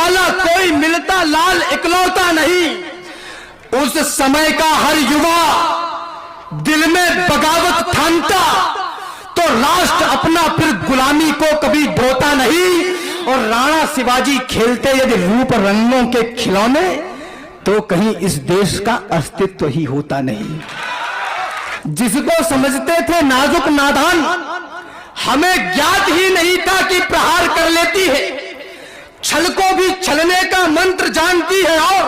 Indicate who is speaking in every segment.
Speaker 1: वाला कोई मिलता लाल इकलौता नहीं। उस समय का हर युवा दिल में बगावत ठानता तो राष्ट्र अपना फिर गुलामी को कभी ढोता नहीं। और राणा शिवाजी खेलते यदि रूप रंगों के खिलौने तो कहीं इस देश का अस्तित्व ही होता नहीं। जिसको समझते थे नाजुक नादान, हमें ज्ञात ही नहीं था कि प्रहार कर लेती है। छल को भी छलने का मंत्र जानती है और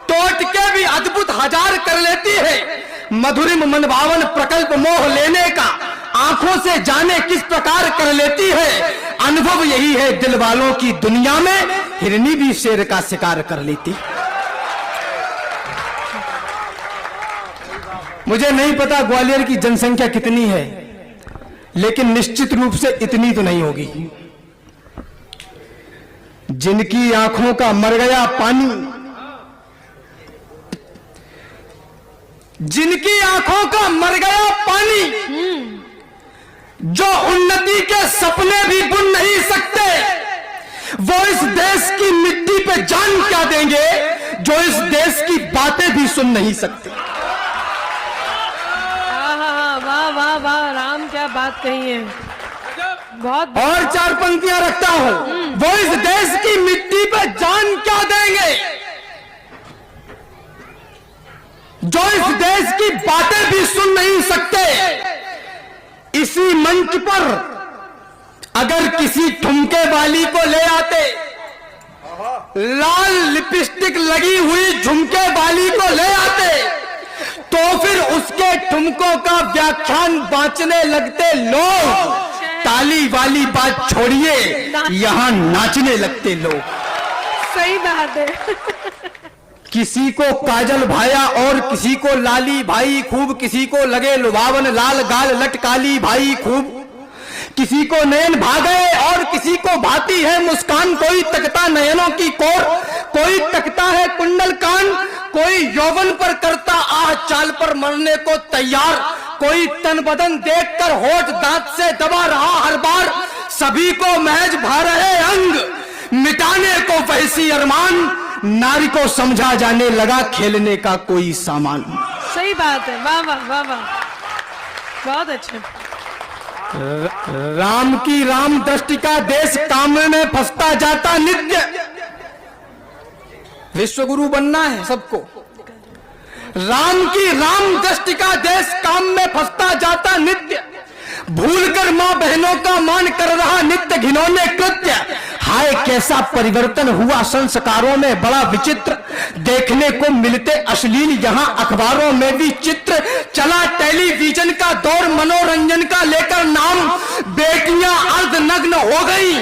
Speaker 1: टोट के भी अद्भुत हजार कर लेती है। मधुरिम मनभावन प्रकल्प मोह लेने का आंखों से जाने किस प्रकार कर लेती है। अनुभव यही है दिल वालों की दुनिया में, हिरनी भी शेर का शिकार कर लेती। मुझे नहीं पता ग्वालियर की जनसंख्या कितनी है, लेकिन निश्चित रूप से इतनी तो नहीं होगी। जिनकी आंखों का मर गया पानी, जिनकी आंखों का मर गया पानी, जो उन्नति के सपने भी बुन नहीं सकते, वो इस देश की मिट्टी पे जान क्या देंगे जो इस देश की बातें भी सुन नहीं सकते।
Speaker 2: वाह वाह वाह राम, क्या बात कही है। बहुत
Speaker 1: और चार पंक्तियां रखता हूं। वो इस देश की मिट्टी पे जान क्या देंगे जो इस देश की बातें भी सुन नहीं सकते। इसी मंच पर अगर किसी ठुमके वाली को ले आते, लाल लिपस्टिक लगी हुई झुमके वाली को ले आते, तो फिर उसके ठुमकों का व्याख्यान बांचने लगते लोग। ताली वाली बात छोड़िए, यहां नाचने लगते लोग।
Speaker 2: सही बात है।
Speaker 1: किसी को काजल भाया और किसी को लाली भाई खूब, किसी को लगे लुभावन लाल गाल लटकाली भाई खूब, किसी को नयन भागे और किसी को भाती है मुस्कान। कोई तकता नयनों की कोर, कोई तकता है कुंडल कान, कोई यौवन पर करता आह चाल पर मरने को तैयार, कोई तन बदन देखकर होठ दांत से दबा रहा हर बार। सभी को महज भा रहे अंग, मिटाने को वैसी अरमान, नारी को समझा जाने लगा खेलने का कोई सामान।
Speaker 2: सही बात है। वाह वाह वाह वाह, बहुत अच्छे।
Speaker 1: राम की राम दृष्टि का देश काम में फंसता जाता नित्य। विश्वगुरु बनना है सबको। राम की राम दृष्टि का देश काम में फंसता जाता नित्य। भूलकर मां बहनों का मान कर रहा नित्य घिनौने कृत्य। हाय कैसा परिवर्तन हुआ संस्कारों में, बड़ा विचित्र देखने को मिलते अश्लील यहाँ अखबारों में भी चित्र। चला टेलीविजन का दौर मनोरंजन का लेकर नाम, बेटियां अर्धनग्न हो गई,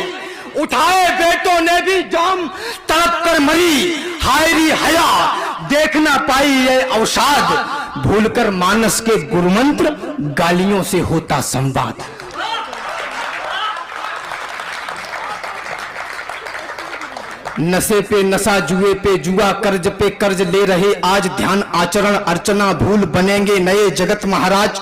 Speaker 1: उठाए बेटों ने भी जाम, तड़प कर मरी हायरी हया, देख ना पाई ये अवसाद। भूलकर मानस के गुरुमंत्र, गालियों से होता संवाद। नशे पे नशा, जुए पे जुआ, कर्ज पे कर्ज ले रहे आज, ध्यान आचरण अर्चना भूल बनेंगे नए जगत महाराज।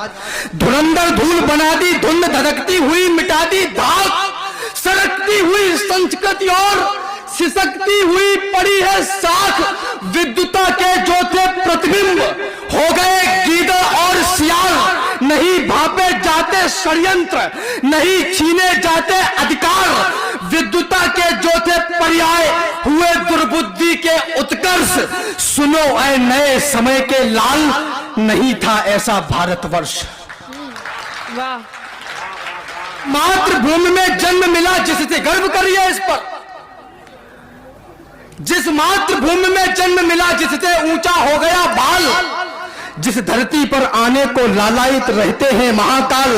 Speaker 1: धुरंधर धूल बना दी धुंध, धधकती हुई मिटा दी धाक, सरकती हुई संस्कृति और सिसकती हुई पड़ी है साख। विद्युता के जो थे प्रतिबिंब हो गए गीदड़ और सियार, नहीं भापे जाते षड्यंत्र, नहीं छीने जाते अधिकार। विद्युता के जो थे पर्याय हुए दुर्बुद्धि के उत्कर्ष। सुनो ऐ नए समय के लाल, नहीं था ऐसा भारतवर्ष।
Speaker 2: वाह।
Speaker 1: मातृभूमि में जन्म मिला जिससे गर्व करिए इस पर। जिस मातृभूमि में जन्म मिला जिससे ऊंचा हो गया बाल, जिस धरती पर आने को लालायित रहते हैं महाकाल,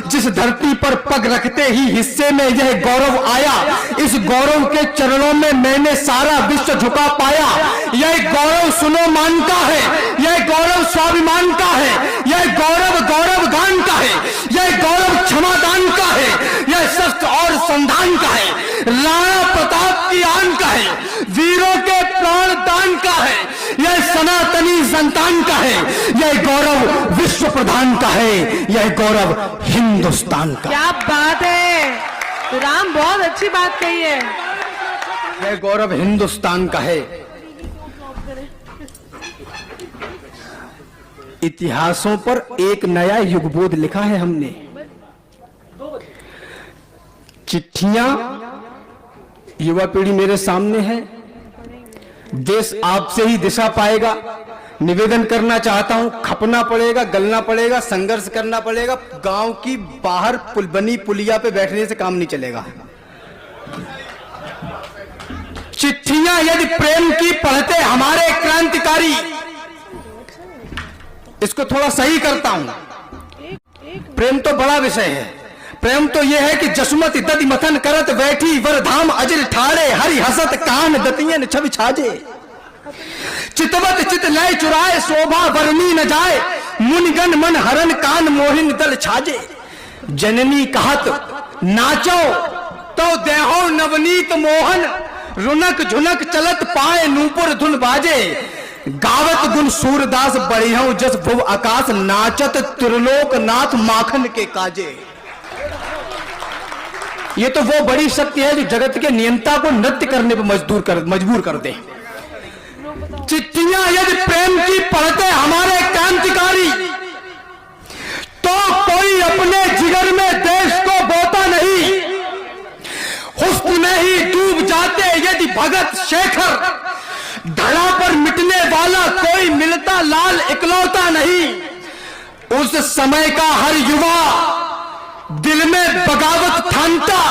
Speaker 1: जिस धरती पर पग रखते ही हिस्से में यह गौरव आया, इस गौरव के चरणों में मैंने सारा विश्व झुका पाया। यह गौरव सुनो मान का है, यह गौरव स्वाभिमान का है, यह गौरव गौरव गान का है, यह गौरव क्षमादान का है, यह शस्त्र और संधान का है, राणा प्रताप की आन का है, वीरों के प्राण दान का है, यह सनातनी संतान का है, यह गौरव विश्व प्रधान का है, यह गौरव हिंदुस्तान का।
Speaker 2: क्या बात है राम, बहुत अच्छी बात कही है।
Speaker 1: यह गौरव हिंदुस्तान का है। इतिहासों पर एक नया युगबोध लिखा है हमने। चिट्ठियां युवा पीढ़ी मेरे सामने है। देश आपसे ही दिशा पाएगा। निवेदन करना चाहता हूं, खपना पड़ेगा, गलना पड़ेगा, संघर्ष करना पड़ेगा। गांव की बाहर बनी पुलिया पे बैठने से काम नहीं चलेगा। चिट्ठियां यदि प्रेम की पढ़ते हमारे क्रांतिकारी, इसको थोड़ा सही करता हूं। प्रेम तो बड़ा विषय है। प्रेम तो यह है कि जसमत ददि मथन करत बैठी वरधाम अजर ठाड़े हरि हसत कान दतियन छवि छाजे चितवत चित लय चुराए शोभा वर्णी न जाए मुनिगन मन हरन कान मोहिन दल छाजे जननी कहत नाचो तो देहो नवनीत मोहन रुनक झुनक चलत पाए नूपुर धुन बाजे गावत गुण सूरदास बढ़िया जस भुव आकाश नाचत त्रिलोक नाथ माखन के काजे। ये तो वो बड़ी शक्ति है जो जगत के नियंता को नृत्य करने पर मजबूर कर दे। चिट्ठियां यदि प्रेम की पढ़ते हमारे क्रांतिकारी, तो कोई अपने जिगर में देश को बोता नहीं। हुस्न में ही डूब जाते यदि भगत शेखर, धड़ा पर मिटने वाला कोई मिलता लाल इकलौता नहीं। उस समय का हर युवा दिल में बगावत ठानता,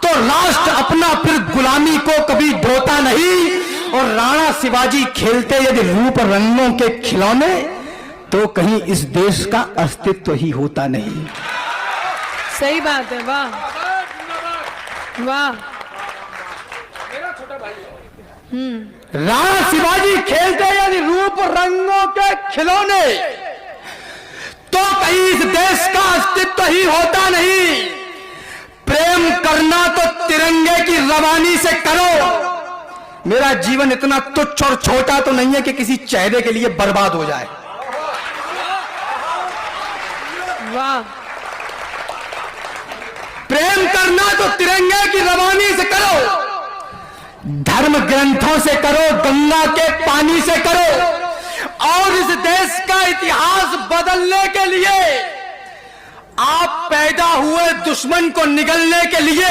Speaker 1: तो राष्ट्र अपना फिर गुलामी को कभी ढोता नहीं। और राणा शिवाजी खेलते यदि रूप रंगों के खिलौने, तो कहीं इस देश का अस्तित्व ही होता नहीं।
Speaker 2: सही बात है। वाह वाह।
Speaker 1: राणा शिवाजी खेलते यदि रूप रंगों के खिलौने, तो कहीं इस देश का अस्तित्व ही होता नहीं। प्रेम करना तो तिरंगे की रवानी से करो। मेरा जीवन इतना तुच्छ और छोटा तो नहीं है कि किसी चेहरे के लिए बर्बाद हो जाए।
Speaker 2: वाह।
Speaker 1: प्रेम करना तो तिरंगे की रवानी से करो, धर्म ग्रंथों से करो, गंगा के पानी से करो। और इस देश का इतिहास बदलने के लिए आप पैदा हुए दुश्मन को निगलने के लिए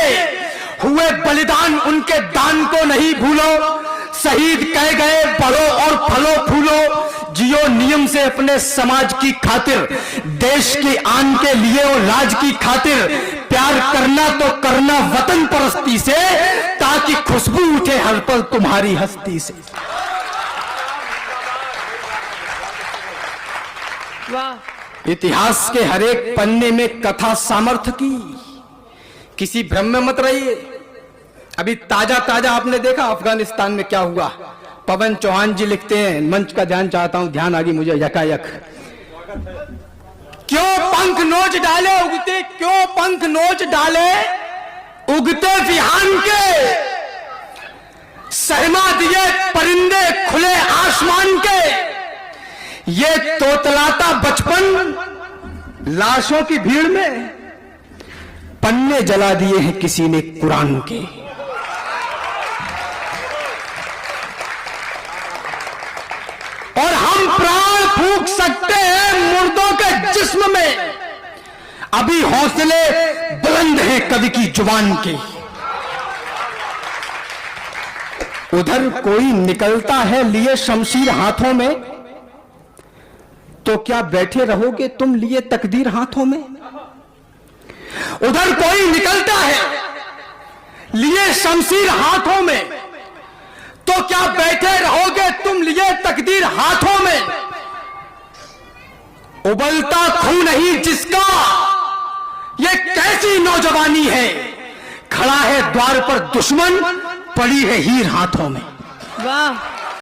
Speaker 1: हुए बलिदान, उनके दान को नहीं भूलो। शहीद कह गए बढ़ो और फलो फूलो, जियो नियम से अपने समाज की खातिर, देश की आन के लिए और राज की खातिर। प्यार करना तो करना वतन परस्ती से, ताकि खुशबू उठे हर पल तुम्हारी हस्ती से।
Speaker 2: वाह।
Speaker 1: इतिहास के हर एक पन्ने में कथा सामर्थ्य की, किसी भ्रम में मत रहिए। अभी ताजा ताजा आपने देखा अफगानिस्तान में क्या हुआ। पवन चौहान जी लिखते हैं, मंच का ध्यान चाहता हूं, ध्यान आ गई मुझे यकायक। क्यों पंख नोच डाले उगते, क्यों पंख नोच डाले उगते विहान के, सहमा दिए परिंदे खुले आसमान के। ये तोतलाता बचपन लाशों की भीड़ में, पन्ने जला दिए हैं किसी ने कुरान के। और हम प्राण फूंक सकते हैं मुर्दों के जिस्म में, अभी हौसले बुलंद हैं कवि की जुबान के। उधर कोई निकलता है लिए शमशीर हाथों में, तो क्या बैठे रहोगे तुम लिए तकदीर हाथों में। उधर कोई निकलता है लिए शमशीर हाथों में, तो क्या बैठे रहोगे तुम लिए तकदीर हाथों में। उबलता खून नहीं जिसका, ये कैसी नौजवानी है। खड़ा है द्वार पर दुश्मन, पड़ी है हीर हाथों में।
Speaker 2: वाह।